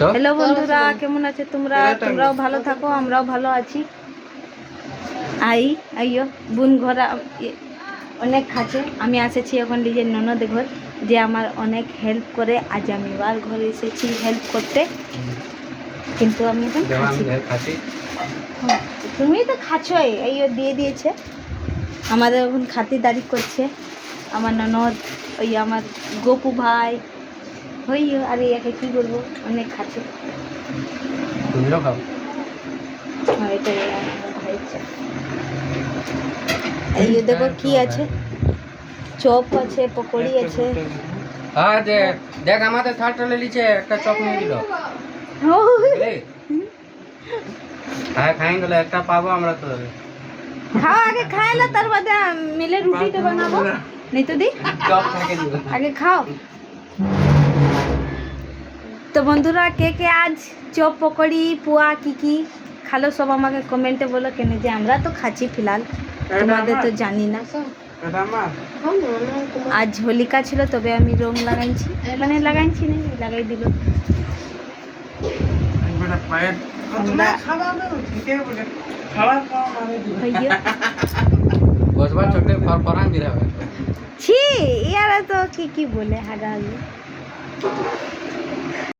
Hello বন্ধুরা, কেমন আছে তোমরা? তোমরাও ভালো থাকো, আমরাও ভালো আছি। আইও বোন ঘর অনেক খাচ্ছে। আমি এসেছি এখন নিজের ননদ ঘর, যে আমার অনেক হেল্প করে। আজ আমি এবার ঘরে এসেছি হেল্প করতে, কিন্তু আমি এখন খাচ্ছি। তুমি তো খাচ্ছই, আইও দিয়ে দিয়েছে। আমাদের এখন খাতিরদারি করছে আমার ননদ, ওই আমার গোপু ভাই। ওই আরে একে কী করবো, অনেক খাচ্ছে। তুমিও খাও। হ্যাঁ, এটাই আমার ভাইয়ের চা। এই দেখো কি আছে, চপ আছে, পকোড়ি আছে। হ্যাঁ দেখ আমাদের থার্ডটা লিছে একটা চপ নিয়ে দিল। হ্যাঁ খাই গেলে একটা পাবো আমরা তো। খাও, আগে খাই না, তার বাদে মিলে রুটিটা বানাবো। নেই তো দি চপ থেকে দিব, আগে খাও। তো বন্ধুরা, কে কে আজ চপ পকোড়ি পুয়া কি কি খালো সব আমাকে কমেন্টে বলো। কেন যে আমরা তো খাচ্ছি ফিলহাল, তোমাদের তো জানি না। আজ হোলিকা ছিল, তবে আমি রং লাগাইছি, মানে লাগাইছি না, লাগাই দিল। বসবার চোখে ফরফরান দিলে হবে। ছি, ইয়ারা তো কি কি বলে হাগাবি।